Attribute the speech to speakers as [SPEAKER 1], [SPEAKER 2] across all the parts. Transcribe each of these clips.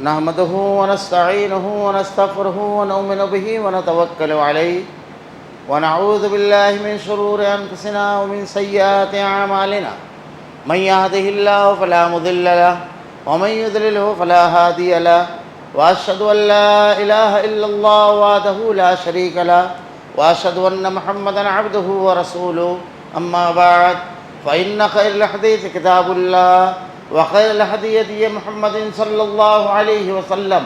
[SPEAKER 1] نحمده ونستعينه ونستغفره ونؤمن به ونتوكل عليه ونعوذ بالله من شرور أنفسنا ومن سيئات أعمالنا من يهده الله فلا مضل له ومن يضلله فلا هادي له وأشهد أن لا إله إلا الله وحده لا شريك له وأشهد أن محمدا عبده ورسوله أما بعد فإن خير الحديث كتاب الله وخير الهدي هدي محمد صلى الله عليه وسلم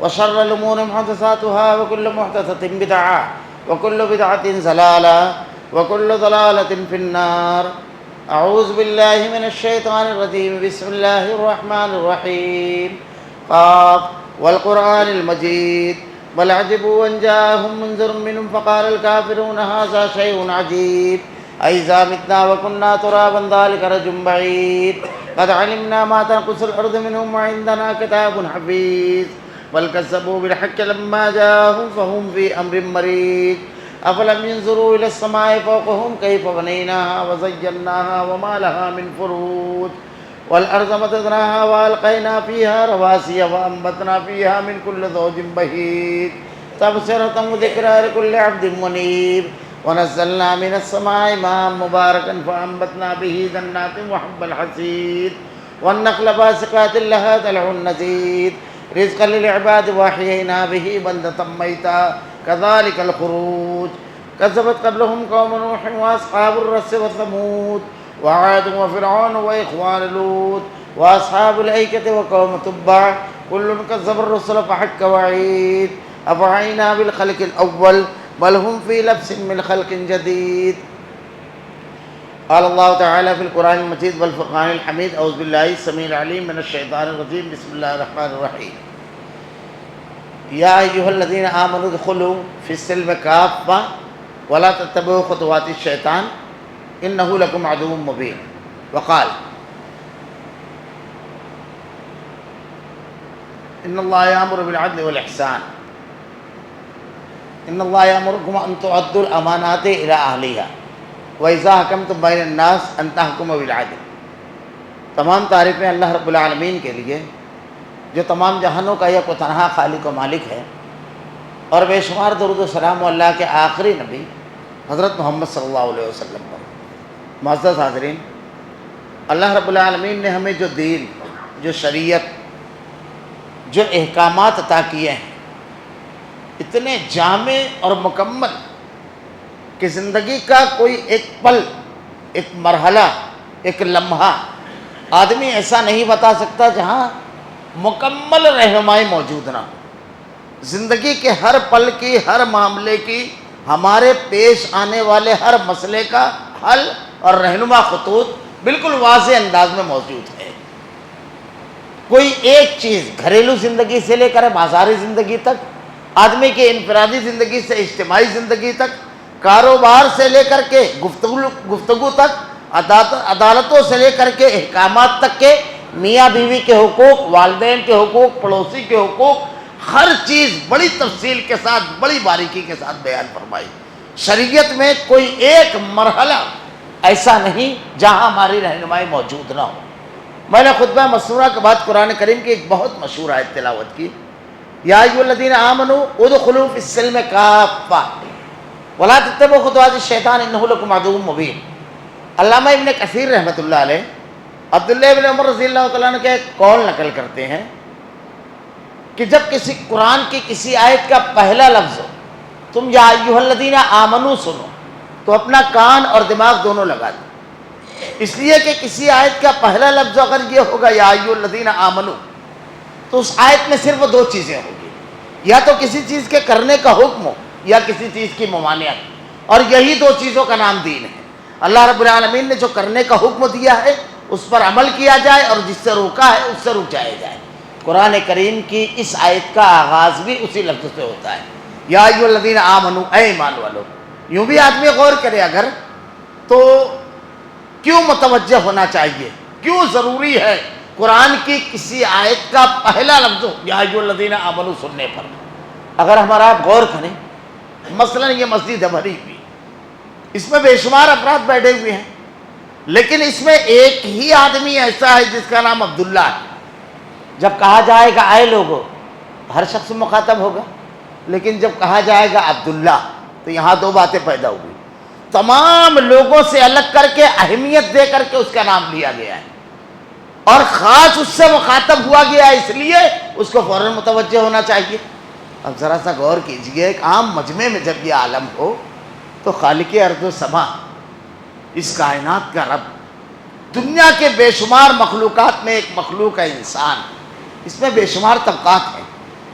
[SPEAKER 1] وشر الأمور محدثاتها وكل محدثة بدعة وكل بدعة ضلالة وكل ضلالة في النار. أعوذ بالله من الشيطان الرجيم. بسم الله الرحمن الرحيم. قاف والقرآن المجيد بل عجبوا أن جاءهم منذر منهم فقال الكافرون هذا شيء عجيب أإذا متنا وكنا ترابا ذلك رجع بعيد قد علمنا ما تنقص الأرض منهم وعندنا كتاب حفيظ بل كذبوا بالحق لما جاءهم فهم في أمر مريج أفلم ينظروا إلى السماء فوقهم كيف بنيناها وزيناها وما لها من فروج والأرض مددناها وألقينا فيها رواسي وأنبتنا فيها من كل زوج بهيج تبصرة وذكرى لكل عبد منيب ونزلنا من السماء ماء مباركا فأنبتنا به جنات وحب الحصيد والنخل باسقات لها طلع نضيد رزقا للعباد وأحيينا به بلدة ميتا كذلك الخروج كذبت قبلهم قوم نوح وأصحاب الرس وثمود وعاد وفرعون وإخوان لوط وأصحاب الأيكة وقوم تبع كل كذب الرسل فحق وعيد أفعينا بالخلق الأول بل هم في لبس من خلق جديد. قال الله تعالى في القرآن المجيد والفرقان الحميد. أعوذ بالله السميع العليم من الشيطان الرجيم. بسم الله الرحمن الرحيم. يا أيها الذين آمنوا ادخلوا في السلم كافة ولا تتبعوا خطوات الشيطان إنه لكم عدو مبين. وقال إن الله يأمر بالعدل والإحسان ان اللہ یامرکم ان تؤدوا الامانات الی اہلیہا واذا حکمتم بین الناس ان تحکموا بالعدل. تمام تعریفیں اللہ رب العالمین کے لیے جو تمام جہانوں کا یک و تنہا خالق و مالک ہے، اور بے شمار درود و سلام اللہ کے آخری نبی حضرت محمد صلی اللہ علیہ وسلم پر. معزز حاضرین، اللہ رب العالمین نے ہمیں جو دین، جو شریعت، جو احکامات عطا کیے ہیں اتنے جامع اور مکمل کہ زندگی کا کوئی ایک پل، ایک مرحلہ، ایک لمحہ آدمی ایسا نہیں بتا سکتا جہاں مکمل رہنمائی موجود نہ ہو. زندگی کے ہر پل کی، ہر معاملے کی، ہمارے پیش آنے والے ہر مسئلے کا حل اور رہنما خطوط بالکل واضح انداز میں موجود ہے. کوئی ایک چیز گھریلو زندگی سے لے کر بازاری زندگی تک، آدمی کی انفرادی زندگی سے اجتماعی زندگی تک، کاروبار سے لے کر کے گفتگو تک، عدالتوں سے لے کر کے احکامات تک کے، میاں بیوی کے حقوق، والدین کے حقوق، پڑوسی کے حقوق، ہر چیز بڑی تفصیل کے ساتھ، بڑی باریکی کے ساتھ بیان فرمائی. شریعت میں کوئی ایک مرحلہ ایسا نہیں جہاں ہماری رہنمائی موجود نہ ہو. میں نے خطبہ مسورہ کے بعد قرآن کریم کی ایک بہت مشہور آیت تلاوت کی. یا ایھا الذین آمنوا ادخلوا فی السلم کافہ ولا تتبعوا خطوات الشیطان انہ لکم عدو مبین. علامہ ابن کثیر رحمۃ اللہ علیہ عبداللہ ابن عمر رضی اللہ تعالیٰ عنہ کے قول نقل کرتے ہیں کہ جب کسی قرآن کی کسی آیت کا پہلا لفظ ہو، تم یا ایھا الذین آمنوا سنو تو اپنا کان اور دماغ دونوں لگا دو، اس لیے کہ کسی آیت کا پہلا لفظ اگر یہ ہوگا یا ایھا الذین آمنوا تو اس آیت میں صرف دو چیزیں ہوں گی، یا تو کسی چیز کے کرنے کا حکم ہو یا کسی چیز کی ممانعت، اور یہی دو چیزوں کا نام دین ہے. اللہ رب العالمین نے جو کرنے کا حکم دیا ہے اس پر عمل کیا جائے، اور جس سے روکا ہے اس سے رک جایا جائے. قرآن کریم کی اس آیت کا آغاز بھی اسی لفظ سے ہوتا ہے، یا ایھا الذین آمنوا، اے ایمان والو. یوں بھی آدمی غور کرے اگر تو کیوں متوجہ ہونا چاہیے، کیوں ضروری ہے قرآن کی کسی آیت کا پہلا لفظ یا ایھا الذین آمنوا سننے پر. اگر ہمارا آپ غور کریں، مثلا یہ مسجد ہے بھری ہوئی، اس میں بے شمار افراد بیٹھے ہوئے ہیں، لیکن اس میں ایک ہی آدمی ایسا ہے جس کا نام عبداللہ ہے. جب کہا جائے گا اے لوگو ہر شخص مخاطب ہوگا، لیکن جب کہا جائے گا عبداللہ تو یہاں دو باتیں پیدا ہوئی، تمام لوگوں سے الگ کر کے اہمیت دے کر کے اس کا نام لیا گیا ہے، اور خاص اس سے مخاطب ہوا گیا ہے، اس لیے اس کو فوراً متوجہ ہونا چاہیے۔ اب ذرا سا غور کیجئے، ایک عام مجمع میں جب یہ عالم ہو تو خالق ارض و سما، اس کائنات کا رب، دنیا کے بے شمار مخلوقات میں ایک مخلوق ہے انسان، اس میں بے شمار طبقات ہیں،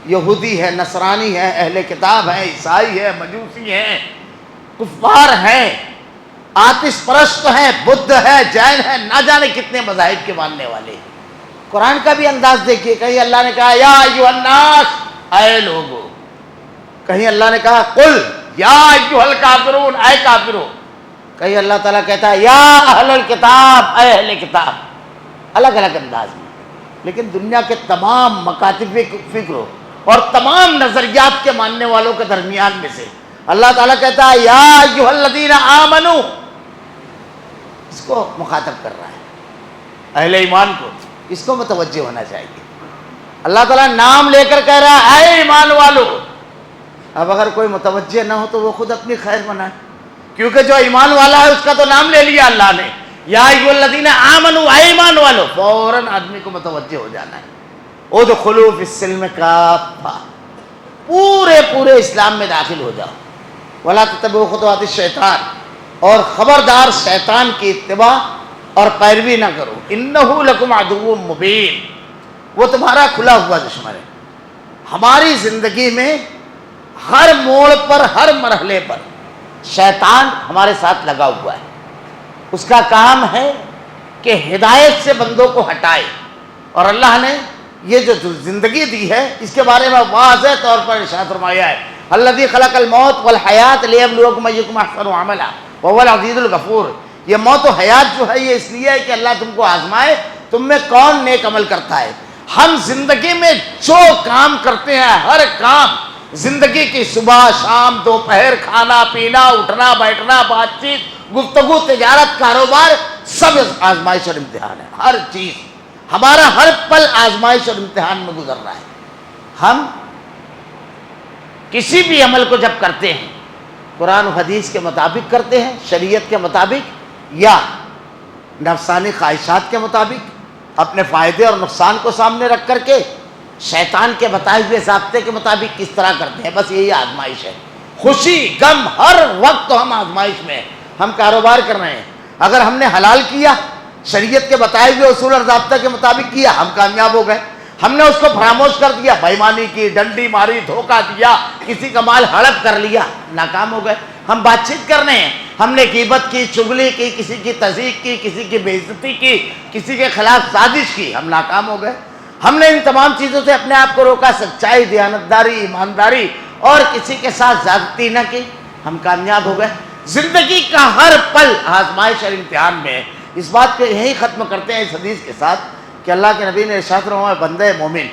[SPEAKER 1] یہودی ہے، نصرانی ہے، اہل کتاب ہے، عیسائی ہے، مجوسی ہیں، کفار ہیں، آتش پرست ہیں، بدھ ہے، جین ہے، نہ جانے کتنے مذاہب کے ماننے والے ہیں۔ قرآن کا بھی انداز دیکھیے، کہیں اللہ نے کہا یا ایھا الناس، اے لوگو، کہیں اللہ نے کہا قل یا ایھا الکافرون، اے کافرو، کہیں اللہ تعالیٰ کہتا ہے یا اہل الکتاب، اے اہل کتاب، الگ الگ انداز میں، لیکن دنیا کے تمام مکاتب فکر اور تمام نظریات کے ماننے والوں کے درمیان میں سے اللہ تعالیٰ کہتا ہے یا ایھا الذین آمنو، اس کو مخاطب کر رہا ہے، اہل ایمان کو، اس کو متوجہ ہونا چاہیے۔ اللہ تعالیٰ نام لے کر کہہ رہا ہے اے ایمان والو، اب اگر کوئی متوجہ نہ ہو تو وہ خود اپنی خیر منائے، کیونکہ جو ایمان والا ہے اس کا تو نام لے لیا اللہ نے، یا ایھا الذین آمنو، اے ایمان والو، فوراً آدمی کو متوجہ ہو جانا ہے، ادخلوا فی السلم کافہ، پورے اسلام میں داخل ہو جاؤ، ولا تتبعوا خطوات الشیطان، اور خبردار شیطان کی اتباع اور پیروی نہ کرو، انہ لکم عدو مبین، وہ تمہارا کھلا ہوا دشمن ہے۔ ہماری زندگی میں ہر موڑ پر، ہر مرحلے پر شیطان ہمارے ساتھ لگا ہوا ہے، اس کا کام ہے کہ ہدایت سے بندوں کو ہٹائے، اور اللہ نے یہ جو زندگی دی ہے اس کے بارے میں واضح طور پر ارشاد فرمایا ہے، الذی خلق الموت والحیات لیبلوکم ایکم احسن عملا وهو العزیز الغفور، یہ موت و حیات جو ہے یہ اس لیے ہے کہ اللہ تم کو آزمائے تم میں کون نیک عمل کرتا ہے۔ ہم زندگی میں جو کام کرتے ہیں، ہر کام، زندگی کی صبح شام دوپہر، کھانا پینا، اٹھنا بیٹھنا، بات چیت، گفتگو، تجارت، کاروبار، سب آزمائش اور امتحان ہے، ہر چیز، ہمارا ہر پل آزمائش اور امتحان میں گزر رہا ہے۔ ہم کسی بھی عمل کو جب کرتے ہیں قرآن و حدیث کے مطابق کرتے ہیں، شریعت کے مطابق، یا نفسانی خواہشات کے مطابق، اپنے فائدے اور نقصان کو سامنے رکھ کر کے شیطان کے بتائے ہوئے ضابطے کے مطابق کس طرح کرتے ہیں، بس یہی آزمائش ہے۔ خوشی غم ہر وقت ہم آزمائش میں ہیں۔ ہم کاروبار کر رہے ہیں، اگر ہم نے حلال کیا، شریعت کے بتائے ہوئے اصول اور ضابطہ کے مطابق کیا، ہم کامیاب ہو گئے۔ ہم نے اس کو فراموش کر دیا، بےایمانی کی، ڈنڈی ماری، دھوکہ دیا، کسی کا مال ہڑپ کر لیا، ناکام ہو گئے۔ ہم بات چیت کر رہے ہیں، ہم نے غیبت کی، چغلی کی، کسی کی تضحیق کی، کسی کی بے عزتی کی، کسی کے خلاف سازش کی، ہم ناکام ہو گئے۔ ہم نے ان تمام چیزوں سے اپنے آپ کو روکا، سچائی، دیانتداری، ایمانداری، اور کسی کے ساتھ زیادتی نہ کی، ہم کامیاب ہو گئے۔ زندگی کا ہر پل آزمائش اور امتحان میں ہے۔ اس بات کو یہی ختم کرتے ہیں اس حدیث کے ساتھ کہ اللہ کے نبی نے ارشاد فرمایا، بندے مومن،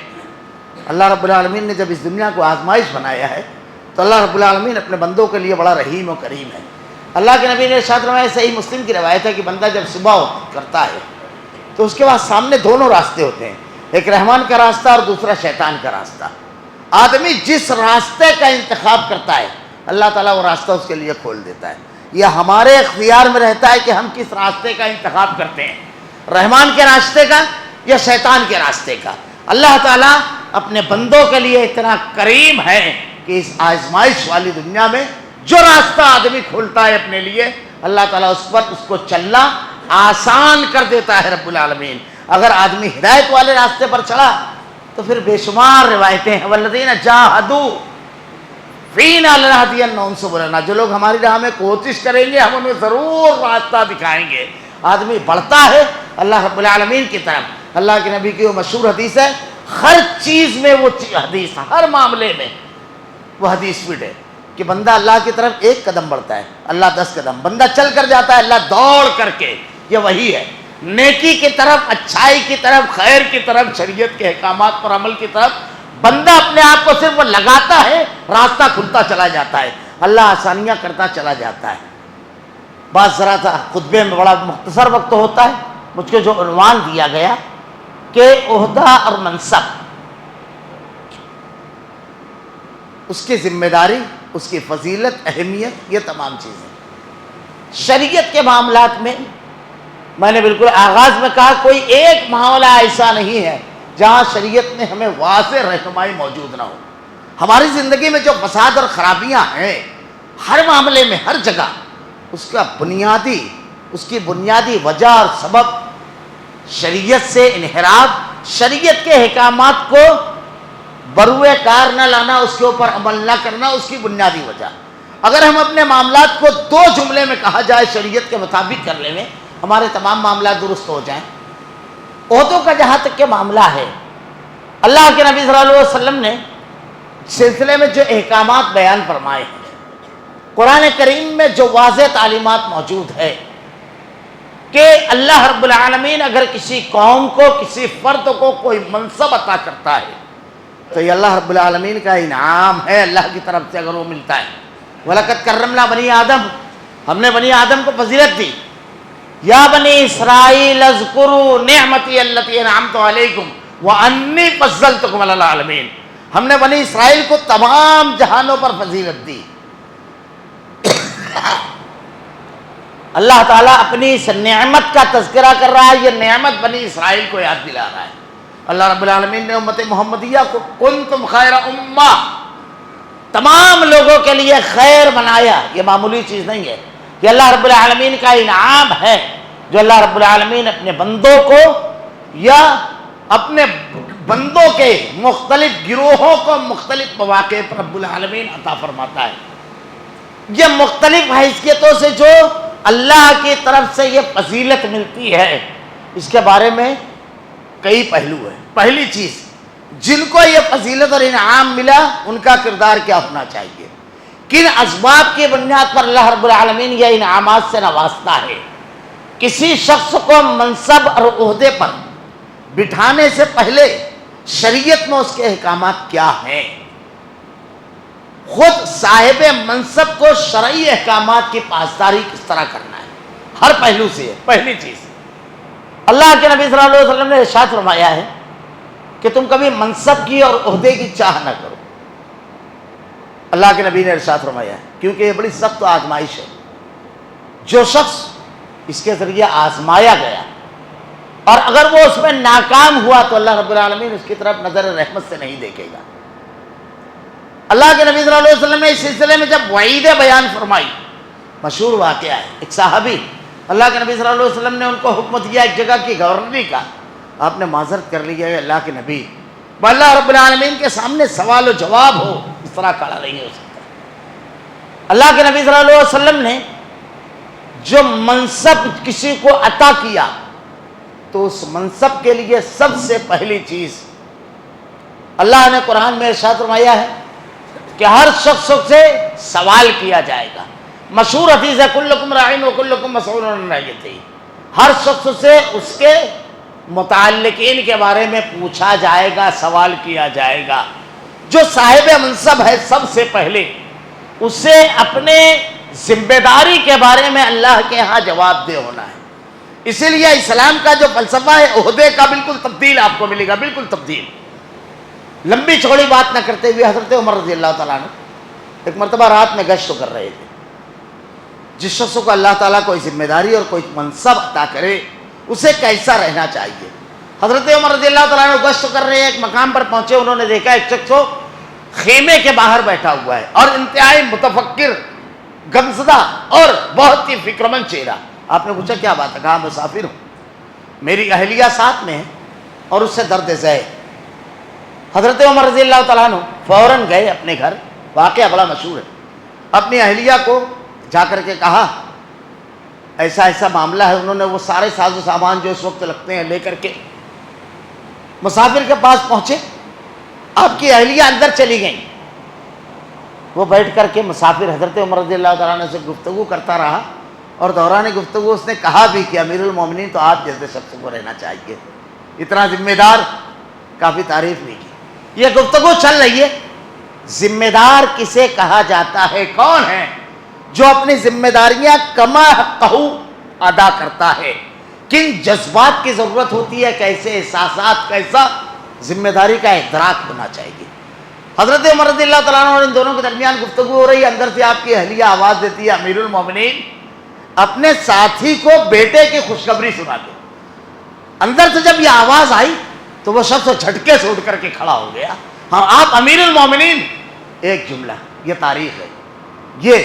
[SPEAKER 1] اللہ رب العالمین نے جب اس دنیا کو آزمائش بنایا ہے تو اللہ رب العالمین اپنے بندوں کے لیے بڑا رحیم و کریم ہے۔ اللہ کے نبی نے ارشاد فرمایا، صحیح مسلم کی روایت ہے کہ بندہ جب صبح کرتا ہے تو اس کے بعد سامنے دونوں راستے ہوتے ہیں، ایک رحمان کا راستہ اور دوسرا شیطان کا راستہ۔ آدمی جس راستے کا انتخاب کرتا ہے اللہ تعالیٰ وہ راستہ اس کے لیے کھول دیتا ہے۔ یہ ہمارے اختیار میں رہتا ہے کہ ہم کس راستے کا انتخاب کرتے ہیں، رحمان کے راستے کا یا شیطان کے راستے کا۔ اللہ تعالیٰ اپنے بندوں کے لیے اتنا کریم ہے کہ اس آزمائش والی دنیا میں جو راستہ آدمی کھولتا ہے اپنے لیے، اللہ تعالیٰ اس پر اس کو چلنا آسان کر دیتا ہے رب العالمین۔ اگر آدمی ہدایت والے راستے پر چلا تو پھر بے شمار روایتیں ہیں، والذین جاہدوا فینا لنہدینہم سبلنا، جو لوگ ہماری راہ میں کوشش کریں گے ہم انہیں ضرور راستہ دکھائیں گے۔ آدمی بڑھتا ہے اللہ رب العالمین کی طرف۔ اللہ کے نبی کی وہ مشہور حدیث ہے، ہر چیز میں وہ حدیث، ہر معاملے میں وہ حدیث فٹ ہے کہ بندہ اللہ کی طرف ایک قدم بڑھتا ہے، اللہ 10 قدم، بندہ چل کر جاتا ہے، اللہ دوڑ کر کے۔ یہ وہی ہے، نیکی کی طرف، اچھائی کی طرف، خیر کی طرف، شریعت کے احکامات پر عمل کی طرف بندہ اپنے آپ کو صرف لگاتا ہے، راستہ کھلتا چلا جاتا ہے، اللہ آسانیاں کرتا چلا جاتا ہے۔ بات ذرا سا خطبے میں بڑا مختصر وقت ہوتا ہے، مجھ کو جو عنوان دیا گیا کہ عہدہ اور منصب، اس کی ذمہ داری، اس کی فضیلت، اہمیت، یہ تمام چیزیں شریعت کے معاملات میں نے بالکل آغاز میں کہا کوئی ایک معاملہ ایسا نہیں ہے جہاں شریعت میں ہمیں واضح رہنمائی موجود نہ ہو۔ ہماری زندگی میں جو فساد اور خرابیاں ہیں ہر معاملے میں، ہر جگہ، اس کی بنیادی وجہ اور سبب شریعت سے انحراف، شریعت کے احکامات کو بروئے کار نہ لانا، اس کے اوپر عمل نہ کرنا، اس کی بنیادی وجہ۔ اگر ہم اپنے معاملات کو 2 جملے میں کہا جائے شریعت کے مطابق کر لیں، ہمارے تمام معاملات درست ہو جائیں۔ عہدوں کا جہاں تک کہ معاملہ ہے، اللہ کے نبی صلی اللہ علیہ وسلم نے سلسلے میں جو احکامات بیان فرمائے ہیں، قرآن کریم میں جو واضح تعلیمات موجود ہے کہ اللہ رب العالمین اگر کسی قوم کو، کسی فرد کو کوئی منصب عطا کرتا ہے تو یہ اللہ رب العالمین کا انعام ہے، اللہ کی طرف سے اگر وہ ملتا ہے۔ وَلَقَدْ كَرَّمْنَا بَنِي آدم، ہم نے بنی آدم کو فضیلت دی۔ یا بنی اسرائیل اذکروا نعمتی التی انعمت علیکم وانی فضلتکم علی العالمین، ہم نے بنی اسرائیل کو تمام جہانوں پر فضیلت دی۔ اللہ تعالیٰ اپنی اس نعمت کا تذکرہ کر رہا ہے، یہ نعمت بنی اسرائیل کو یاد دلا رہا ہے۔ اللہ رب العالمین نے امت محمدیہ کو کنتم خیر امہ، تمام لوگوں کے لیے خیر بنایا، یہ معمولی چیز نہیں ہے، یہ اللہ رب العالمین کا انعام ہے جو اللہ رب العالمین اپنے بندوں کو یا اپنے بندوں کے مختلف گروہوں کو مختلف مواقع پر رب العالمین عطا فرماتا ہے۔ یہ مختلف حیثیتوں سے جو اللہ کی طرف سے یہ فضیلت ملتی ہے، اس کے بارے میں کئی پہلو ہیں۔ پہلی چیز، جن کو یہ فضیلت اور انعام ملا ان کا کردار کیا ہونا چاہیے، کن اسباب کی بنیاد پر اللہ رب العالمین یہ انعامات سے نوازتا ہے۔ کسی شخص کو منصب اور عہدے پر بٹھانے سے پہلے شریعت میں اس کے احکامات کیا ہیں، خود صاحب منصب کو شرعی احکامات کی پاسداری کس طرح کرنا ہے، ہر پہلو سے ہے۔ پہلی چیز، اللہ کے نبی صلی اللہ علیہ وسلم نے ارشاد فرمایا ہے کہ تم کبھی منصب کی اور عہدے کی چاہ نہ کرو۔ اللہ کے نبی نے ارشاد فرمایا ہے کیونکہ یہ بڑی سخت آزمائش ہے، جو شخص اس کے ذریعے آزمایا گیا اور اگر وہ اس میں ناکام ہوا تو اللہ رب العالمین اس کی طرف نظر رحمت سے نہیں دیکھے گا۔ اللہ کے نبی صلی اللہ علیہ وسلم نے اس سلسلے میں جب وعیدیں بیان فرمائی، مشہور واقعہ ہے، ایک صحابی اللہ کے نبی صلی اللہ علیہ وسلم نے ان کو حکم دیا ایک جگہ کی گورنری کا، آپ نے معذرت کر لی ہے اللہ کے نبی، اللہ رب العالمین کے سامنے سوال و جواب ہو، اس طرح کھڑا نہیں ہو سکتا۔ اللہ کے نبی صلی اللہ علیہ وسلم نے جو منصب کسی کو عطا کیا تو اس منصب کے لیے سب سے پہلی چیز اللہ نے قرآن میں ارشاد فرمایا ہے کہ ہر شخص سے سوال کیا جائے گا۔ مشہور حدیث ہے کلکم راعٍ وکلکم مسئول عن رعیتہ، ہر شخص سے اس کے متعلقین کے بارے میں پوچھا جائے گا، سوال کیا جائے گا۔ جو صاحب منصب ہے سب سے پہلے اسے اپنے ذمہ داری کے بارے میں اللہ کے ہاں جواب دہ ہونا ہے۔ اسی لیے اسلام کا جو فلسفہ ہے عہدے کا بالکل تبدیل آپ کو ملے گا، بالکل تبدیل۔ لمبی چوڑی بات نہ کرتے ہوئے حضرت عمر رضی اللہ تعالیٰ عنہ ایک مرتبہ رات میں گشت کر رہے تھے۔ جس شخص کو اللہ تعالیٰ کوئی ذمہ داری اور کوئی منصب عطا کرے اسے کیسا رہنا چاہیے۔ حضرت عمر رضی اللہ تعالیٰ عنہ گشت کر رہے ہیں، ایک مقام پر پہنچے، انہوں نے دیکھا ایک شخص خیمے کے باہر بیٹھا ہوا ہے اور انتہائی متفکر، غمزدہ اور بہت ہی فکر مند چہرہ۔ آپ نے پوچھا کیا بات ہے؟ کہا مسافر ہوں، میری اہلیہ ساتھ میں ہے اور اس سے درد ذہ۔ حضرت عمر رضی اللہ تعالیٰ عنہ فوراً گئے اپنے گھر، واقعہ بڑا مشہور ہے، اپنی اہلیہ کو جا کر کے کہا ایسا ایسا معاملہ ہے۔ انہوں نے وہ سارے ساز و سامان جو اس وقت لگتے ہیں لے کر کے مسافر کے پاس پہنچے، آپ کی اہلیہ اندر چلی گئیں، وہ بیٹھ کر کے مسافر حضرت عمر رضی اللہ تعالیٰ عنہ سے گفتگو کرتا رہا اور دوران گفتگو اس نے کہا بھی کہ امیر المومنین تو آپ جیسے شخص کو رہنا چاہیے، اتنا ذمہ دار، کافی تعریف نہیں کی۔ یہ گفتگو چل رہی ہے، ذمہ دار کسے کہا جاتا ہے؟ کون ہے جو اپنی ذمہ داریاں کما حقہ ادا کرتا ہے، کن جذبات کی ضرورت ہوتی ہے، کیسے احساسات، کیسا ذمہ داری کا ادراک ہونا چاہیے۔ حضرت عمر رضی اللہ تعالیٰ عنہ اور ان دونوں کے درمیان گفتگو ہو رہی ہے، اندر سے آپ کی اہلیہ آواز دیتی ہے، امیر المومنین اپنے ساتھی کو بیٹے کی خوشخبری سنا دو۔ اندر سے جب یہ آواز آئی تو وہ شخص جھٹکے سے اٹھ کر کے کھڑا ہو گیا۔ ہاں آپ امیر المومنین، ایک جملہ، یہ تاریخ ہے، یہ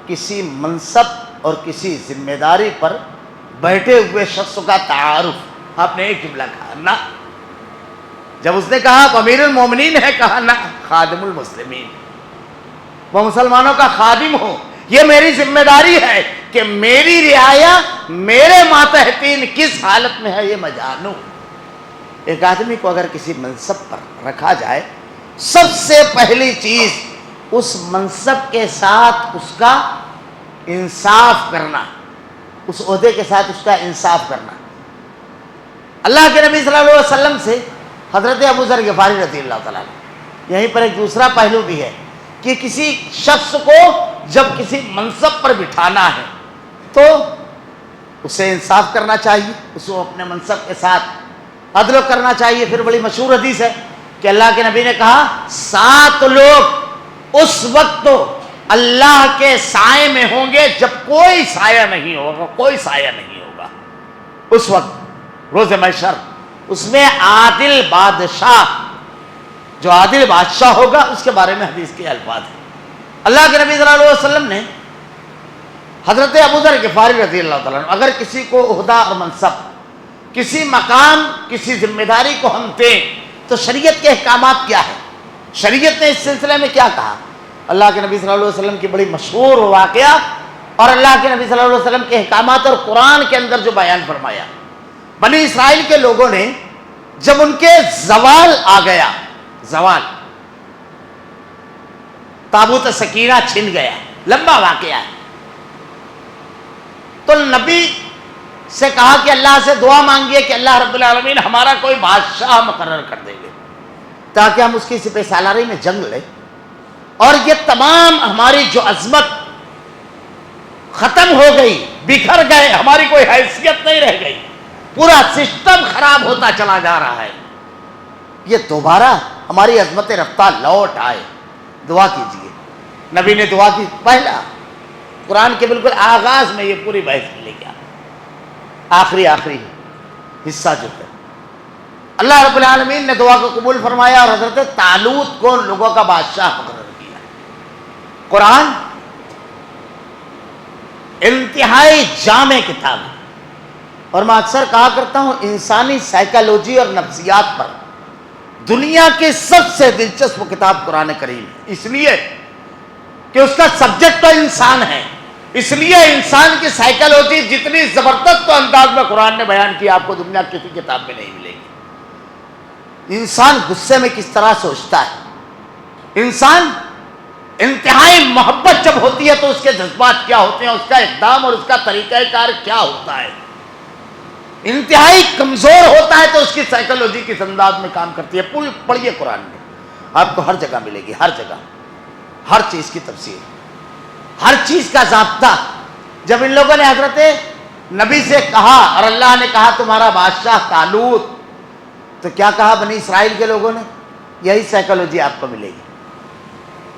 [SPEAKER 1] کسی منصب اور کسی ذمہ داری پر بیٹھے ہوئے شخص کا تعارف۔ آپ نے ایک جملہ کہا نا، جب اس نے کہا آپ امیر المومنین ہے، کہا نا خادم المسلمین، وہ مسلمانوں کا خادم ہو، یہ میری ذمہ داری ہے کہ میری رعایا، میرے ماتحتین کس حالت میں ہے یہ میں جانوں۔ ایک آدمی کو اگر کسی منصب پر رکھا جائے، سب سے پہلی چیز اس منصب کے ساتھ اس کا انصاف کرنا، اس عہدے کے ساتھ اس کا انصاف کرنا۔ اللہ کے نبی صلی اللہ علیہ وسلم سے حضرت ابو ذر غفاری رضی اللہ تعالیٰ عنہ، یہیں پر ایک دوسرا پہلو بھی ہے کہ کسی شخص کو جب کسی منصب پر بٹھانا ہے تو اسے انصاف کرنا چاہیے، اس کو اپنے منصب کے ساتھ عدل کرنا چاہیے۔ پھر بڑی مشہور حدیث ہے کہ اللہ کے نبی نے کہا 7 لوگ اس وقت تو اللہ کے سائے میں ہوں گے جب کوئی سایہ نہیں ہوگا، کوئی سایہ نہیں ہوگا۔ اس وقت روز محشر، اس میں عادل بادشاہ، جو عادل بادشاہ ہوگا اس کے بارے میں حدیث کے الفاظ ہیں۔ اللہ کے نبی صلی اللہ علیہ وسلم نے حضرت ابو ذر غفاری رضی اللہ تعالیٰ عنہ، اگر کسی کو عہدہ اور منصب، کسی مقام، کسی ذمہ داری کو ہم دیں تو شریعت کے احکامات کیا ہے، شریعت نے اس سلسلے میں کیا کہا؟ اللہ کے نبی صلی اللہ علیہ وسلم کی بڑی مشہور واقعہ اور اللہ کے نبی صلی اللہ علیہ وسلم کے احکامات اور قرآن کے اندر جو بیان فرمایا۔ بنی اسرائیل کے لوگوں نے جب ان کے زوال آ گیا، زوال، تابوت سکینہ چھن گیا، لمبا واقعہ ہے، تو نبی سے کہا کہ اللہ سے دعا مانگیے کہ اللہ رب العالمین ہمارا کوئی بادشاہ مقرر کر دے گے تاکہ ہم اس کی سپہ سالاری میں جنگ لیں، اور یہ تمام ہماری جو عظمت ختم ہو گئی، بکھر گئے، ہماری کوئی حیثیت نہیں رہ گئی، پورا سسٹم خراب ہوتا چلا جا رہا ہے، یہ دوبارہ ہماری عظمت رفتہ لوٹ آئے، دعا کیجئے۔ نبی نے دعا کی۔ پہلا قرآن کے بالکل آغاز میں یہ پوری بحث لے گیا، آخری حصہ جو ہے، اللہ رب العالمین نے دعا کو قبول فرمایا اور حضرت طالوت کو لوگوں کا بادشاہ مقرر کیا۔ قرآن انتہائی جامع کتاب ہے، اور میں اکثر کہا کرتا ہوں انسانی سائیکالوجی اور نفسیات پر دنیا کی سب سے دلچسپ کتاب قرآن کریم ہے، اس لیے کہ اس کا سبجیکٹ تو انسان ہے، اس لیے انسان کی سائیکالوجی جتنی زبردست انداز میں قرآن نے بیان کی آپ کو دنیا کسی کتاب میں نہیں ملے گی۔ انسان غصے میں کس طرح سوچتا ہے، انسان انتہائی محبت جب ہوتی ہے تو اس کے جذبات کیا ہوتے ہیں، اس کا اقدام اور اس کا طریقہ کار کیا ہوتا ہے، انتہائی کمزور ہوتا ہے تو اس کی سائیکالوجی کس انداز میں کام کرتی ہے۔ پوری پڑھیے قرآن میں، آپ کو ہر جگہ ملے گی، ہر جگہ، ہر چیز کی تفسیر، ہر چیز کا ضابطہ۔ جب ان لوگوں نے حضرت نبی سے کہا اور اللہ نے کہا تمہارا بادشاہ طالوت، تو کیا کہا بنی اسرائیل کے لوگوں نے؟ یہی سائیکالوجی آپ کو ملے گی۔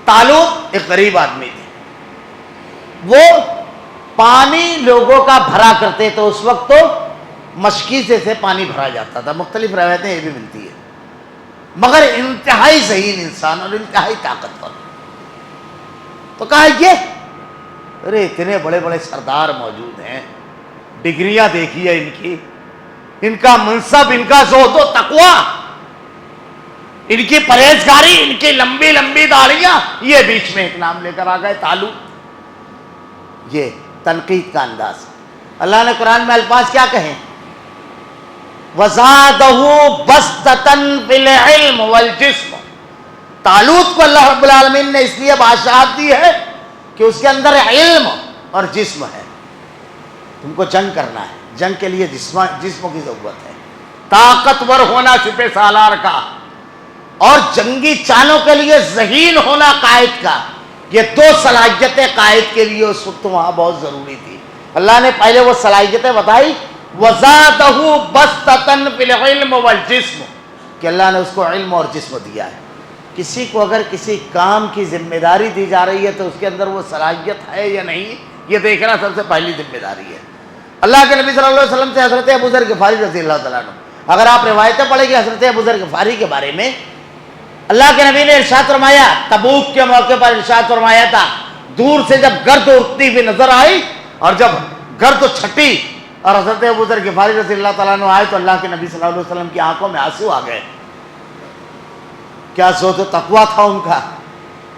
[SPEAKER 1] طالوت ایک غریب آدمی تھے، وہ پانی لوگوں کا بھرا کرتے تو اس وقت تو مشکی سے پانی بھرا جاتا تھا، مختلف روایتیں یہ بھی ملتی ہے، مگر انتہائی ذہین انسان اور انتہائی طاقتور۔ تو کہا یہ ارے اتنے بڑے بڑے سردار موجود ہیں، ڈگریاں دیکھیے ان کی، ان کا منصب، ان کا زہد و تقوی، ان کی پرہیزگاری، ان کی لمبی لمبی داڑیاں، یہ بیچ میں ایک نام لے کر آ گئے طالوت۔ یہ تنقید کا انداز۔ اللہ نے قرآن میں الفاظ کیا کہیں؟ وَزَادَهُ بَسْطَةً فِي الْعِلْمِ وَالْجِسْمِ۔ طالوت کو اللہ رب العالمین نے اس لیے بادشاہت دی ہے کہ اس کے اندر علم اور جسم ہے۔ تم کو جنگ کرنا ہے، جنگ کے لیے جسم کی ضرورت ہے، طاقتور ہونا سپہ سالار کا، اور جنگی چالوں کے لیے ذہین ہونا قائد کا۔ یہ دو صلاحیتیں قائد کے لیے اس وقت وہاں بہت ضروری تھی۔ اللہ نے پہلے وہ صلاحیتیں بتائی، وَزَادَهُ بَسْطَةً فِي الْعِلْمِ وَالْجِسْمِ کہ اللہ نے اس کو علم اور جسم دیا ہے. کسی کو اگر کسی کام کی ذمہ داری دی جا رہی ہے تو اس کے اندر وہ صلاحیت ہے یا نہیں، یہ دیکھنا سب سے پہلی ذمہ داری ہے. اللہ کے نبی صلی اللہ علیہ وسلم سے حضرت ابو ذر غفاری رضی اللہ تعالیٰ عنہ، اگر آپ روایتیں پڑھیں گے حضرت ابو ذر غفاری کے بارے میں، اللہ کے نبی نے ارشاد فرمایا، تبوک کے موقع پر ارشاد فرمایا تھا، دور سے جب گرد اٹھتی ہوئی نظر آئی اور جب گرد چھٹی اور حضرت ابو ذر غفاری رضی اللہ تعالیٰ عنہ آئے تو اللہ کے نبی صلی اللہ علیہ وسلم کی آنکھوں میں آنسو آ گئے. کیا زہد و تقویٰ تھا ان کا،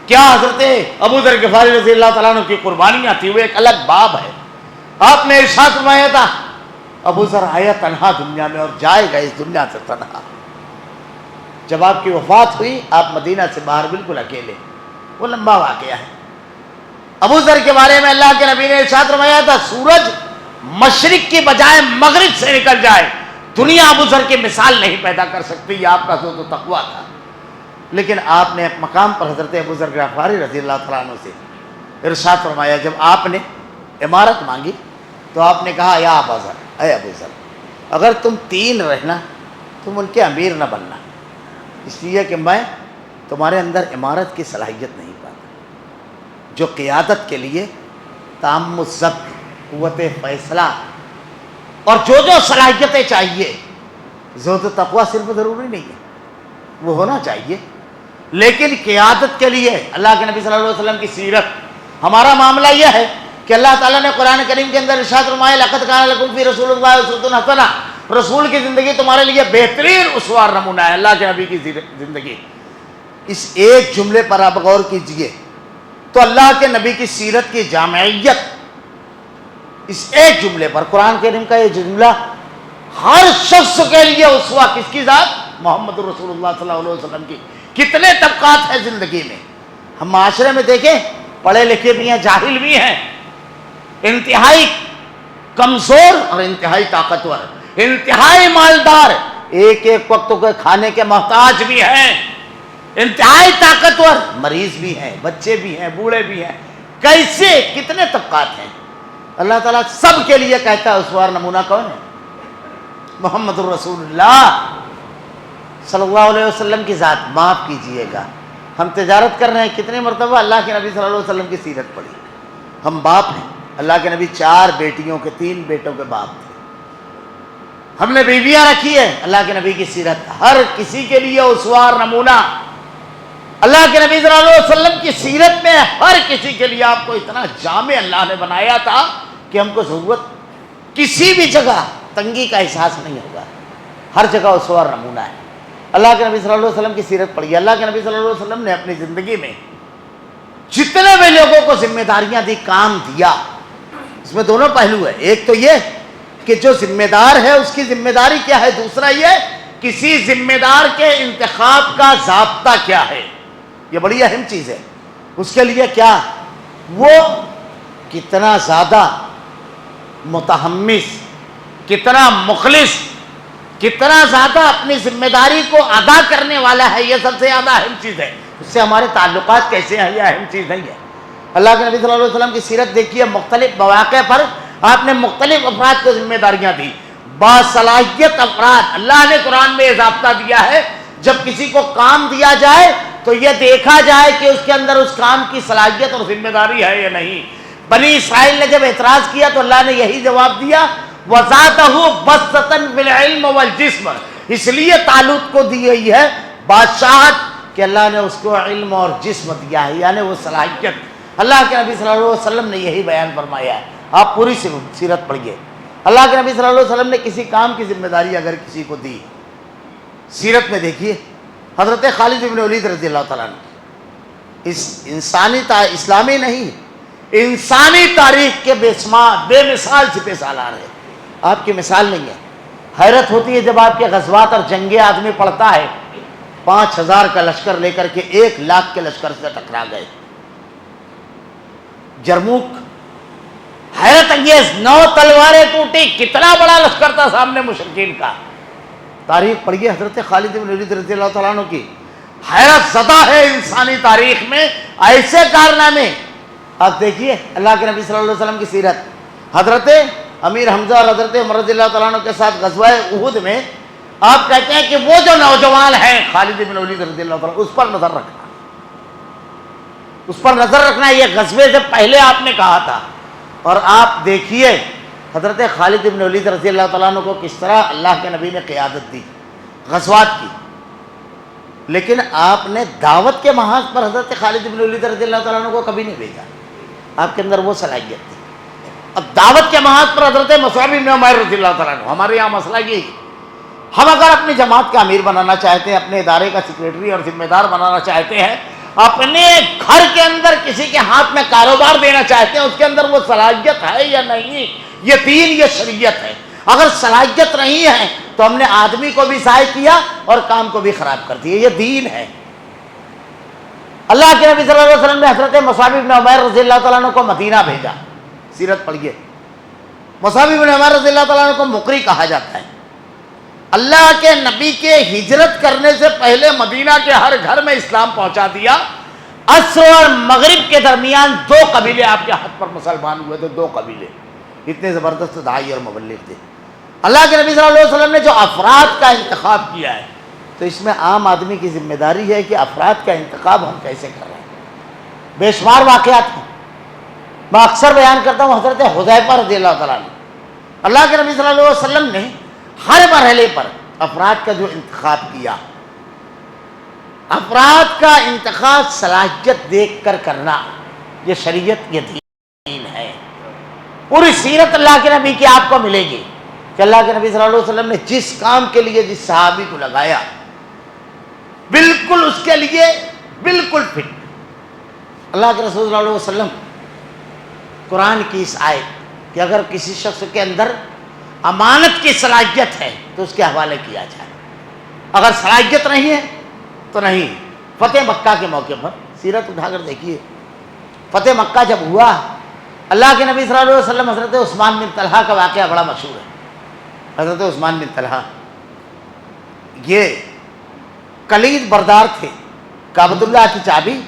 [SPEAKER 1] کیا حضرت ابو ذر غفاری رضی اللہ تعالیٰ عنہ کی قربانیاں تھی، وہ ایک الگ باب ہے. آپ نے ارشاد فرمایا تھا، ابو ذر آیا تنہا دنیا میں اور جائے گا اس دنیا سے تنہا. جب آپ کی وفات ہوئی آپ مدینہ سے باہر بالکل اکیلے. وہ لمبا واقعہ ہے. ابو ذر کے بارے میں اللہ کے نبی نے ارشاد فرمایا تھا، سورج مشرق کی بجائے مغرب سے نکل جائے دنیا ابو ذر کی مثال نہیں پیدا کر سکتی. یہ آپ کا زہد و تقویٰ تھا. لیکن آپ نے ایک مقام پر حضرت ابو ذر غفاری رضی اللہ تعالیٰ عنہ سے ارشاد فرمایا، جب آپ نے عمارت مانگی تو آپ نے کہا، یا ابا ذر، اے ابو ذر، اگر تم 3 رہنا تم ان کے امیر نہ بننا، اس لیے کہ میں تمہارے اندر عمارت کی صلاحیت نہیں پاتا. جو قیادت کے لیے تام الضبط، قوت فیصلہ اور جو صلاحیتیں چاہیے، زہد و تقویٰ صرف ضروری نہیں ہے، وہ ہونا چاہیے، لیکن قیادت کے لیے اللہ کے نبی صلی اللہ علیہ وسلم کی سیرت. ہمارا معاملہ یہ ہے کہ اللہ تعالیٰ نے قرآن کریم کے اندر ارشاد فرمایا، لقد کان لکم فی رسول اللہ اسوۃ حسنہ، رسول کی زندگی تمہارے لیے بہترین اسوہ نمونہ ہے. اللہ کے نبی کی زندگی، اس ایک جملے پر آپ غور کیجئے تو اللہ کے نبی کی سیرت کی جامعیت، اس ایک جملے پر قرآن کریم کا یہ جملہ ہر شخص کے لیے اسوہ. کس کی ذات؟ محمد رسول اللہ صلی اللہ علیہ وسلم کی. کتنے طبقات ہیں زندگی میں، ہم معاشرے میں دیکھیں، پڑھے لکھے بھی ہیں، جاہل بھی ہیں، انتہائی کمزور اور انتہائی طاقتور، انتہائی مالدار، ایک ایک وقت کے کھانے کے محتاج بھی ہیں، انتہائی طاقتور، مریض بھی ہیں، بچے بھی ہیں، بوڑھے بھی ہیں. کیسے کتنے طبقات ہیں. اللہ تعالیٰ سب کے لیے کہتا ہے اسوہ نمونہ کون ہے؟ محمد الرسول اللہ صلی اللہ علیہ وسلم کی ذات. معاف کیجئے گا، ہم تجارت کر رہے ہیں، کتنے مرتبہ اللہ کے نبی صلی اللہ علیہ وسلم کی سیرت پڑھی. ہم باپ ہیں، اللہ کے نبی 4 بیٹیوں کے 3 بیٹوں کے باپ تھے. ہم نے بیویاں رکھی ہے، اللہ کے نبی کی سیرت ہر کسی کے لیے اسوہ نمونہ. اللہ کے نبی صلی اللہ علیہ وسلم کی سیرت میں ہر کسی کے لیے آپ کو اتنا جامع اللہ نے بنایا تھا کہ ہم کو ضرورت کسی بھی جگہ تنگی کا احساس نہیں ہوگا. ہر جگہ اسوہ نمونہ ہے. اللہ کے نبی صلی اللہ علیہ وسلم کی سیرت پڑھی. اللہ کے نبی صلی اللہ علیہ وسلم نے اپنی زندگی میں جتنے بھی لوگوں کو ذمہ داریاں دی، کام دیا، اس میں دونوں پہلو ہے. ایک تو یہ کہ جو ذمہ دار ہے اس کی ذمہ داری کیا ہے، دوسرا یہ کسی ذمہ دار کے انتخاب کا ضابطہ کیا ہے. یہ بڑی اہم چیز ہے. اس کے لیے کیا، وہ کتنا زیادہ متحمس، کتنا مخلص، کتنا زیادہ اپنی ذمہ داری کو ادا کرنے والا ہے، یہ سب سے زیادہ اہم چیز ہے. اس سے ہمارے تعلقات کیسے ہیں یہ اہم چیز نہیں ہے. اللہ کے نبی صلی اللہ علیہ وسلم کی سیرت دیکھیے، مختلف مواقع پر آپ نے مختلف افراد کو ذمہ داریاں دی. باصلاحیت افراد، اللہ نے قرآن میں ضابطہ دیا ہے، جب کسی کو کام دیا جائے تو یہ دیکھا جائے کہ اس کے اندر اس کام کی صلاحیت اور ذمہ داری ہے یا نہیں. بنی اسرائیل نے جب اعتراض کیا تو اللہ نے یہی جواب دیا، وَزَادَهُ بَسْطَةً فِي الْعِلْمِ وَالْجِسْمِ. اس لیے طالوت کو دی گئی ہے بادشاہت کہ اللہ نے اس کو علم اور جسم دیا ہے، یعنی وہ صلاحیت. اللہ کے نبی صلی اللہ علیہ وسلم نے یہی بیان فرمایا ہے. آپ پوری سیرت پڑھیے. اللہ کے نبی صلی اللہ علیہ وسلم نے کسی کام کی ذمہ داری اگر کسی کو دی، سیرت میں دیکھیے حضرت خالد بن ولید رضی اللہ تعالیٰ نے اس اسلامی نہیں، انسانی تاریخ کے بے مثال سپہ سالار ہے. آپ کی مثال نہیں ہے. حیرت ہوتی ہے جب آپ کے غزوات اور جنگیں آدمی پڑھتا ہے. 5000 کا لشکر لے کر کے 1 لاکھ کے لشکر سے ٹکرا گئے. جرموک، حیرت انگیز 9 تلواریں ٹوٹی. کتنا بڑا لشکر تھا سامنے مشرکین کا. تاریخ پڑھیے حضرت خالد بن ولید رضی اللہ تعالیٰ عنہ کی. حیرت زدہ ہے انسانی تاریخ میں ایسے کارنامے. آپ دیکھیے اللہ کے نبی صلی اللہ علیہ وسلم کی سیرت. حضرت امیر حمزہ اور حضرت عمر رضی اللہ تعالیٰ عنہ کے ساتھ غزوہ احد میں آپ کہتے ہیں کہ وہ جو نوجوان ہیں خالد بن ولید رضی اللہ تعالیٰ، اس پر نظر رکھنا، اس پر نظر رکھنا، یہ غزوے سے پہلے آپ نے کہا تھا۔ اور آپ دیکھیے حضرت خالد بن ولید رضی اللہ تعالیٰ عنہ کو کس طرح اللہ کے نبی نے قیادت دی غزوات کی، لیکن آپ نے دعوت کے محاذ پر حضرت خالد بن ولید رضی اللہ تعالیٰ عنہ کو کبھی نہیں بھیجا، آپ کے اندر وہ صلاحیت تھی۔ اب دعوت کے محاذ پر حضرت مصعب بن عمیر رضی اللہ تعالیٰ عنہ، ہمارے یہاں مسئلہ یہ ہے، ہم اگر اپنی جماعت کا امیر بنانا چاہتے ہیں، اپنے ادارے کا سیکریٹری اور ذمہ دار بنانا چاہتے ہیں، اپنے گھر کے اندر کسی کے ہاتھ میں کاروبار دینا چاہتے ہیں، اس کے اندر وہ صلاحیت ہے یا نہیں، یہ دین، یہ شریعت ہے۔ اگر صلاحیت نہیں ہے تو ہم نے آدمی کو بھی ضائع کیا اور کام کو بھی خراب کر دیا، یہ دین ہے۔ اللہ کے نبی صلی اللہ علیہ وسلم نے حضرت مصعب بن عمیر رضی اللہ تعالیٰ عنہ کو مدینہ بھیجا، سیرت پڑھیے۔ مصعب بن عمیر رضی اللہ تعالیٰ عنہ کو مقری کہا جاتا ہے۔ اللہ کے نبی کے ہجرت کرنے سے پہلے مدینہ کے ہر گھر میں اسلام پہنچا دیا۔ عصر اور مغرب کے درمیان 2 قبیلے آپ کے ہاتھ پر مسلمان ہوئے تھے، 2 قبیلے، اتنے زبردست داعی اور مبلغ تھے۔ اللہ کے نبی صلی اللہ علیہ وسلم نے جو افراد کا انتخاب کیا ہے، تو اس میں عام آدمی کی ذمہ داری ہے کہ افراد کا انتخاب ہم کیسے کر رہے ہیں۔ بے شمار واقعات ہیں، میں اکثر بیان کرتا ہوں حضرت حذیفہ رضی اللہ تعالیٰ عنہ، اللہ کے نبی صلی اللہ علیہ وسلم نے ہر مرحلے پر افراد کا جو انتخاب کیا، افراد کا انتخاب صلاحیت دیکھ کر کرنا، یہ شریعت، یہ دین ہے۔ پوری سیرت اللہ کے نبی کی آپ کو ملے گی کہ اللہ کے نبی صلی اللہ علیہ وسلم نے جس کام کے لیے جس صحابی کو لگایا، بالکل اس کے لیے بالکل فٹ۔ اللہ کے رسول صلی اللہ علیہ وسلم قرآن کی اس آیت کہ اگر کسی شخص کے اندر امانت کی صلاحیت ہے تو اس کے حوالے کیا جائے، اگر صلاحیت نہیں ہے تو نہیں۔ فتح مکہ کے موقع پر سیرت اٹھا کر دیکھیے، فتح مکہ جب ہوا، اللہ کے نبی صلی اللہ علیہ وسلم، حضرت عثمان بن طلحہ کا واقعہ بڑا مشہور ہے۔ حضرت عثمان بن طلحہ یہ کلید بردار تھے، کعبۃ اللہ کی چابی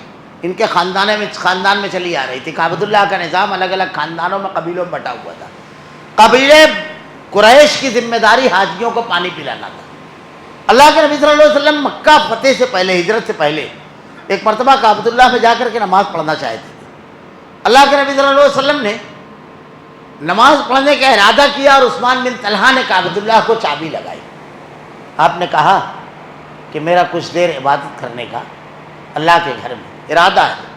[SPEAKER 1] ان کے خاندان میں چلی آ رہی تھی۔ کعبۃ اللہ کا نظام الگ الگ خاندانوں میں، قبیلوں میں بٹا ہوا تھا۔ قبیلے قریش کی ذمہ داری حاجیوں کو پانی پلانا تھا۔ اللہ کے نبی صلی اللہ علیہ وسلم مکہ فتح سے پہلے، ہجرت سے پہلے، ایک مرتبہ کعبۃ اللہ میں جا کر کے نماز پڑھنا چاہتے تھے۔ اللہ کے نبی صلی اللہ علیہ وسلم نے نماز پڑھنے کا ارادہ کیا اور عثمان بن طلحہ نے کعبۃ اللہ کو چابی لگائی۔ آپ نے کہا کہ میرا کچھ دیر عبادت کرنے کا اللہ کے گھر میں ارادہ ہے۔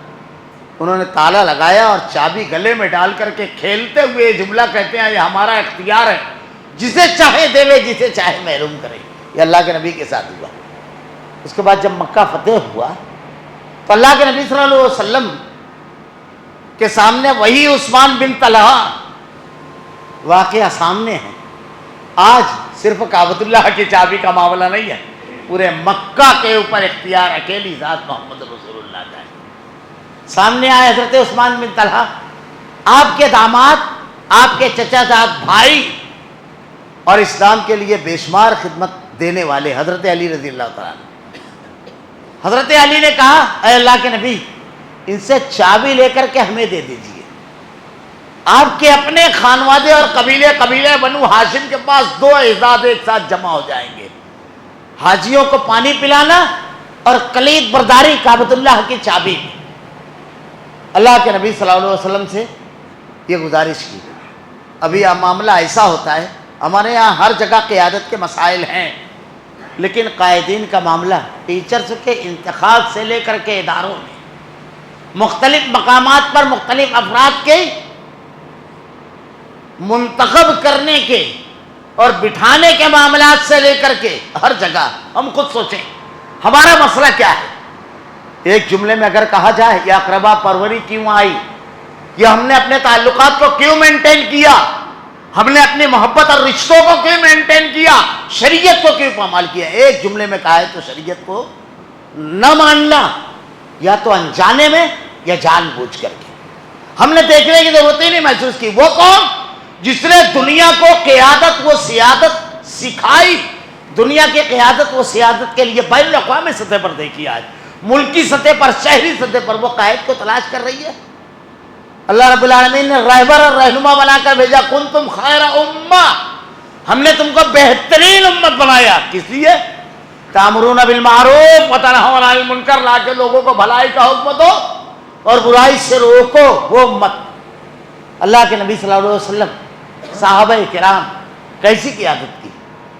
[SPEAKER 1] انہوں نے تالا لگایا اور چابی گلے میں ڈال کر کے کھیلتے ہوئے یہ جملہ کہتے ہیں، یہ ہمارا اختیار ہے، جسے چاہے دے، جسے چاہے محروم کرے۔ یہ اللہ کے نبی کے ساتھ ہوا۔ اس کے بعد جب مکہ فتح ہوا تو اللہ کے نبی صلی اللہ علیہ وسلم کے سامنے وہی عثمان بن طلحہ واقعہ سامنے ہے۔ آج صرف کعبۃ اللہ کی چابی کا معاملہ نہیں ہے، پورے مکہ کے اوپر اختیار اکیلی ذات محمد رسول اللہ کا ہے۔ سامنے آئے حضرت عثمان بن طلحہ، آپ کے داماد، آپ کے چچا زاد بھائی اور اسلام کے لیے بے شمار خدمت دینے والے حضرت علی رضی اللہ تعالیٰ عنہ۔ حضرت علی نے کہا، اے اللہ کے نبی، ان سے چابی لے کر کے ہمیں دے دیجیے۔ آپ کے اپنے خانوادے اور قبیلے بنو ہاشم کے پاس 2 اعزاز ایک ساتھ جمع ہو جائیں گے، حاجیوں کو پانی پلانا اور کلید برداری کعبۃ اللہ کی چابی۔ اللہ کے نبی صلی اللہ علیہ وسلم سے یہ گزارش کی۔ ابھی یہ معاملہ ایسا ہوتا ہے، ہمارے یہاں ہر جگہ قیادت کے مسائل ہیں، لیکن قائدین کا معاملہ ٹیچرز کے انتخاب سے لے کر کے اداروں میں مختلف مقامات پر مختلف افراد کے منتخب کرنے کے اور بٹھانے کے معاملات سے لے کر کے ہر جگہ ہم خود سوچیں ہمارا مسئلہ کیا ہے۔ ایک جملے میں اگر کہا جائے، یہ اقربا پروری کیوں آئی، یہ ہم نے اپنے تعلقات کو کیوں مینٹین کیا، ہم نے اپنی محبت اور رشتوں کو کیوں مینٹین کیا، شریعت کو کیوں پامال کیا۔ ایک جملے میں کہا ہے تو شریعت کو نہ ماننا، یا تو انجانے میں یا جان بوجھ کر کے۔ ہم نے دیکھنے کی ضرورت ہی نہیں محسوس کی۔ وہ کون جس نے دنیا کو قیادت و سیادت سکھائی، دنیا کی قیادت و سیادت کے لیے بین الاقوامی سطح پر دیکھی، آج ملکی سطح پر، شہری سطح پر وہ قائد کو تلاش کر رہی ہے۔ اللہ رب العالمین نے رہبر اور رہنما بنا کر بھیجا، کنتم خیر امہ، ہم نے تم کو بہترین امت بنایا. کس لیے؟ تامرون بالمعروف وتنہون عن المنکر، لا کے لوگوں کو بھلائی کا حکم دو اور برائی سے روکو. وہ امت اللہ کے نبی صلی اللہ علیہ وسلم، صحابہ کرام کیسی قیادت کی.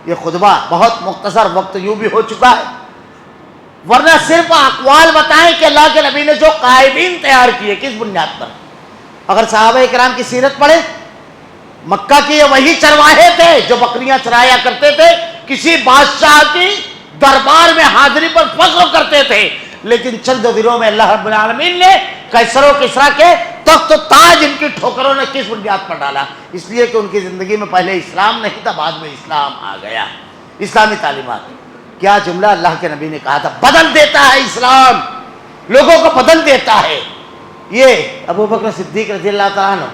[SPEAKER 1] یہ خطبہ بہت مختصر، وقت یوں بھی ہو چکا ہے، ورنہ صرف اقوال بتائیں کہ اللہ کے نبی نے جو قائدین تیار کیے کس بنیاد پر. اگر صحابہ کرام کی سیرت پڑھے، مکہ کے یہ وہی چرواہے تھے جو بکریاں چرایا کرتے تھے، کسی بادشاہ کی دربار میں حاضری پر فخر کرتے تھے، لیکن چند دنوں میں اللہ رب العالمین نے قیصر و کسریٰ کے تخت و تاج ان کی ٹھوکروں نے کس بنیاد پر ڈالا؟ اس لیے کہ ان کی زندگی میں پہلے اسلام نہیں تھا، بعد میں اسلام آ گیا. اسلامی تعلیمات، کیا جملہ اللہ کے نبی نے کہا تھا، بدل دیتا ہے اسلام، لوگوں کو بدل دیتا ہے. یہ ابو بکر صدیق رضی اللہ تعالیٰ عنہ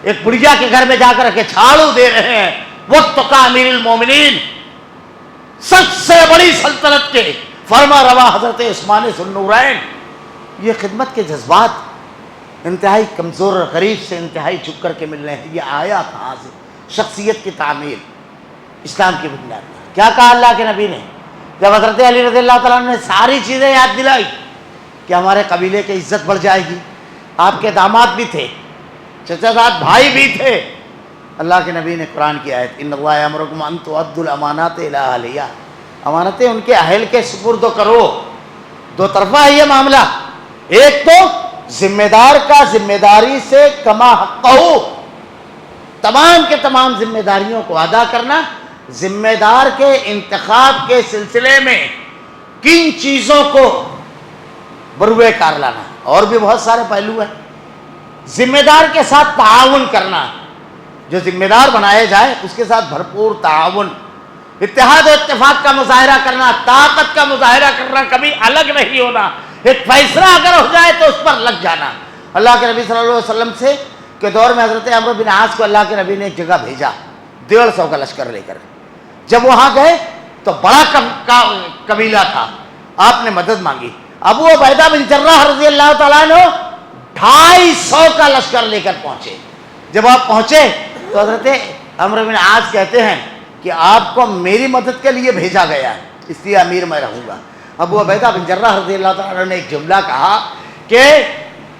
[SPEAKER 1] ایک بڑھیا کے گھر میں جا کر کے جھاڑو دے رہے ہیں، وقت کا امیر المومنین، سب سے بڑی سلطنت کے فرما روا حضرت عثمان ذوالنورین. یہ خدمت کے جذبات انتہائی کمزور اور غریب سے انتہائی جھک کر کے مل رہے ہیں. یہ آیا کہاں سے؟ شخصیت کی تعمیر اسلام کی بنیاد پر. کیا کہا اللہ کے نبی نے جب حضرت علی رضی اللہ تعالیٰ نے ساری چیزیں یاد دلائی کہ ہمارے قبیلے کی عزت بڑھ جائے گی؟ آپ کے داماد بھی تھے، چچا زاد بھائی بھی تھے. اللہ کے نبی نے قرآن کی آیت، ان اللہ یامرکم ان تؤدوا الامانات الی اہلیہا، امانتیں ان کے اہل کے سپرد کرو. دو طرفہ ہے یہ معاملہ. ایک تو ذمہ دار کا ذمہ داری سے کما حقہ، تمام کے تمام ذمہ داریوں کو ادا کرنا. ذمہ دار کے انتخاب کے سلسلے میں کن چیزوں کو بروئے کار لانا، اور بھی بہت سارے پہلو ہیں. ذمہ دار کے ساتھ تعاون کرنا، جو ذمہ دار بنائے جائے اس کے ساتھ بھرپور تعاون، اتحاد و اتفاق کا مظاہرہ کرنا، طاقت کا مظاہرہ کرنا، کبھی الگ نہیں ہونا. ایک فیصلہ اگر ہو جائے تو اس پر لگ جانا. اللہ کے نبی صلی اللہ علیہ وسلم سے کے دور میں حضرت عمرو بن عاص کو اللہ کے نبی نے ایک جگہ بھیجا 150 کا لشکر لے کر. جب وہاں گئے تو بڑا قبیلہ تھا، آپ نے مدد مانگی. ابو عبیدہ بن جراح رضی اللہ تعالیٰ عنہ 250 کا لشکر لے کر پہنچے. جب آپ پہنچے تو حضرت عمرو بن عاص کہتے ہیں کہ آپ کو میری مدد کے لیے بھیجا گیا ہے، اس لیے امیر میں رہوں گا. ابو عبیدہ بن جراح رضی اللہ تعالیٰ عنہ نے ایک جملہ کہا کہ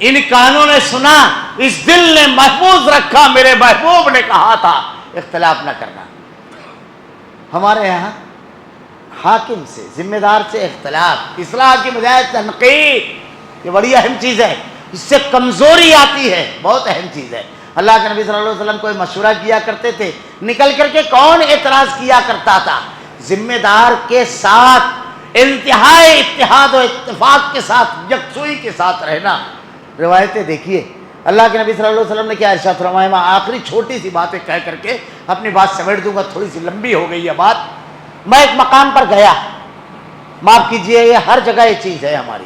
[SPEAKER 1] ان کانوں نے سنا، اس دل نے محفوظ رکھا، میرے محبوب نے کہا تھا اختلاف نہ کرنا. ہمارے یہاں حاکم سے، ذمہ دار سے اختلاف، اصلاح کی بجائے تنقید، یہ بڑی اہم چیز ہے. اس سے کمزوری آتی ہے، بہت اہم چیز ہے. اللہ کے نبی صلی اللہ علیہ وسلم کوئی مشورہ کیا کرتے تھے، نکل کر کے کون اعتراض کیا کرتا تھا؟ ذمہ دار کے ساتھ انتہائی اتحاد و اتفاق کے ساتھ، یکسوئی کے ساتھ رہنا. روایتیں دیکھیے اللہ کے نبی صلی اللہ علیہ وسلم نے کیا ارشاد فرمایا. میں آخری چھوٹی سی باتیں کہہ کر کے اپنی بات سمیٹ دوں گا، تھوڑی سی لمبی ہو گئی یہ بات. میں ایک مقام پر گیا، معاف کیجئے یہ ہر جگہ یہ چیز ہے ہماری.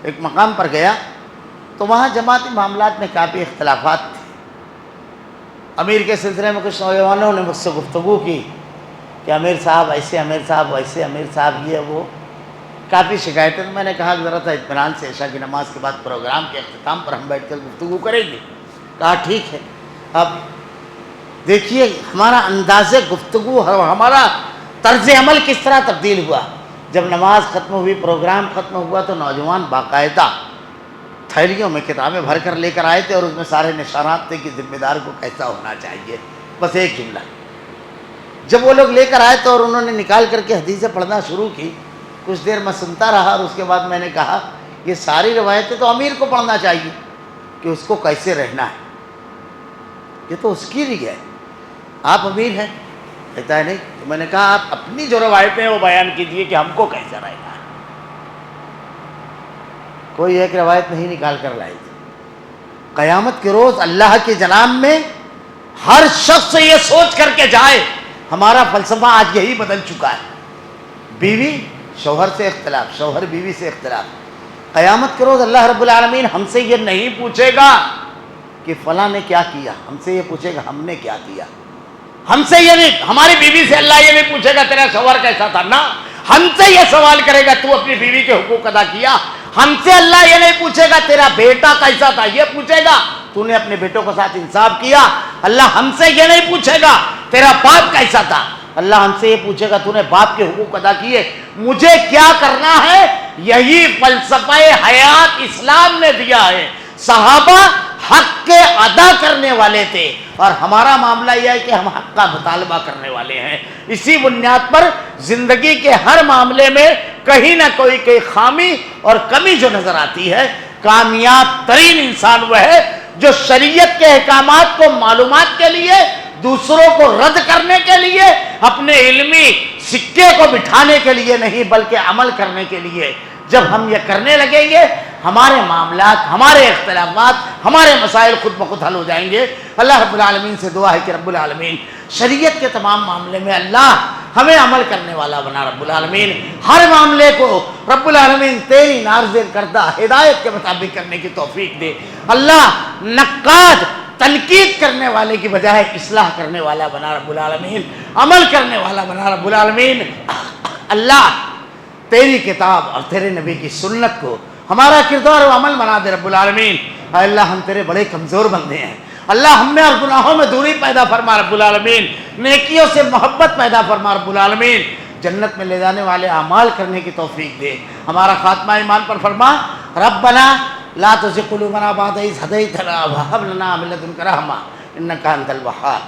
[SPEAKER 1] ایک مقام پر گیا تو وہاں جماعتی معاملات میں کافی اختلافات تھے. امیر کے سلسلے میں کچھ نوجوانوں نے مجھ سے گفتگو کی کہ امیر صاحب ایسے، امیر صاحب ویسے، امیر صاحب یہ وہ، کافی شکایتیں. میں نے کہا ذرا سا اطمینان سے عشاء کی نماز کے بعد پروگرام کے اختتام پر ہم بیٹھ کر گفتگو کریں گے. کہا ٹھیک ہے. اب دیکھیے ہمارا انداز گفتگو، ہمارا طرز عمل کس طرح تبدیل ہوا. جب نماز ختم ہوئی، پروگرام ختم ہوا تو نوجوان باقاعدہ تھیلیوں میں کتابیں بھر کر لے کر آئے تھے اور اس میں سارے نشانات تھے کہ ذمہ دار کو کیسا ہونا چاہیے. بس ایک جملہ. جب وہ لوگ لے کر آئے تو اور انہوں نے نکال کر کے حدیثیں پڑھنا شروع کی. کچھ دیر میں سنتا رہا اور اس کے بعد میں نے کہا یہ ساری روایتیں تو امیر کو پڑھنا چاہیے کہ اس کو کیسے رہنا ہے، یہ تو اس کی لیے ہے. آپ امیر ہیں؟ کہتا ہے نہیں. تو میں نے کہا آپ اپنی جو روایتیں ہیں وہ بیان کیجئے کہ ہم کو کیسے رہنا ہے. کوئی ایک روایت نہیں نکال کر لائی تھی. قیامت کے روز اللہ کے جناب میں ہر شخص یہ سوچ کر کے جائے. ہمارا فلسفہ آج یہی بدل چکا ہے. بیوی شوہر سے اختلاف، شوہر بیوی سے اختلاف. قیامت کے روز اللہ رب العالمین ہم سے یہ نہیں پوچھے گا کہ فلاں نے کیا کیا، ہم سے یہ پوچھے گا ہم نے کیا کیا. ہم سے یہ نہیں، ہماری بیوی سے اللہ یہ نہیں پوچھے گا تیرا شوہر کیسا تھا، نہ. ہم سے یہ سوال کرے گا تو اپنی بیوی کے حقوق ادا کیا. ہم سے اللہ یہ نہیں پوچھے گا تیرا بیٹا کیسا تھا، یہ پوچھے گا تو نے اپنے بیٹوں کے ساتھ انصاف کیا، اللہ ہم سے یہ نہیں پوچھے گا تیرا باپ کیسا تھا، اللہ ہم سے یہ پوچھے گا تو نے باپ کے حقوق ادا کیے، مجھے کیا کرنا ہے۔ یہی فلسفہ حیات اسلام نے دیا ہے۔ صحابہ حق کے ادا کرنے والے تھے اور ہمارا معاملہ یہ ہے کہ ہم حق کا مطالبہ کرنے والے ہیں۔ اسی بنیاد پر زندگی کے ہر معاملے میں کہیں نہ کوئی خامی اور کمی جو نظر آتی ہے، کامیاب ترین انسان وہ ہے جو شریعت کے احکامات کو معلومات کے لیے، دوسروں کو رد کرنے کے لیے، اپنے علمی سکے کو بٹھانے کے لیے نہیں بلکہ عمل کرنے کے لیے۔ جب ہم یہ کرنے لگیں گے ہمارے معاملات، ہمارے اختلافات، ہمارے مسائل خود بخود حل ہو جائیں گے۔ اللہ رب العالمین سے دعا ہے کہ رب العالمین شریعت کے تمام معاملے میں اللہ ہمیں عمل کرنے والا بنا، رب العالمین ہر معاملے کو رب العالمین تیری نازل کردہ ہدایت کے مطابق کرنے کی توفیق دے۔ اللہ نقاد تنقید کرنے والے کی بجائے اصلاح کرنے والا بنا، رب العالمین عمل کرنے والا بنا، رب العالمین اللہ تیری کتاب اور تیرے نبی کی سنت کو ہمارا کردار و عمل بنا دے، رب العالمین۔ اے اللہ ہم تیرے بڑے کمزور بندے ہیں، اللہ ہم میں اور گناہوں میں دوری پیدا فرما، رب العالمین نیکیوں سے محبت پیدا فرما، رب العالمین جنت میں لے جانے والے اعمال کرنے کی توفیق دے، ہمارا خاتمہ ایمان پر فرما۔ ربنا لا تزغ قلوبنا بعد إذ هديتنا وهب لنا من لدنك رحمة إنك أنت الوهاب۔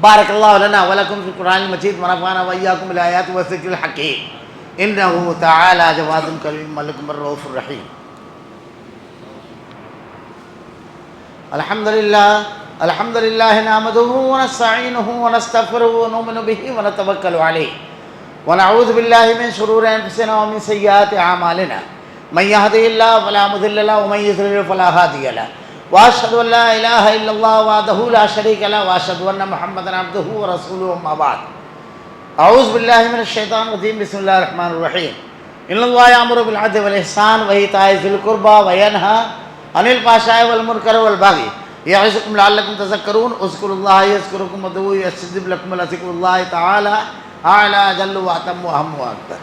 [SPEAKER 1] بارک اللہ لنا ولکم فی القرآن المجید ونفعنا وإياکم بالآیات والذکر الحکیم انہ تعالی جواد کریم ملک الرؤوف الرحیم۔ الحمد للہ نحمده ونستعینه ونستغفره ونؤمن به ونتوکل علیہ ونعوذ باللہ من شرور انفسنا ومن سیئات اعمالنا من يهده الله فلا مضل له ومن يضلل فلا هادي له واشهد ان لا اله الا الله وحده لا شريك له واشهد ان محمدا عبده ورسوله اما بعد اعوذ بالله من الشيطان الرجيم بسم الله الرحمن الرحيم ان الله يأمر بالعدل والاحسان وايتاء ذي القربى وينهى عن الفحشاء والمنكر والبغي يعظكم لعلكم تذكرون اذكروا الله يذكركم وادعوه يستجب لكم ولذكر الله تعالى اعلى جل واتم واهم واكبر۔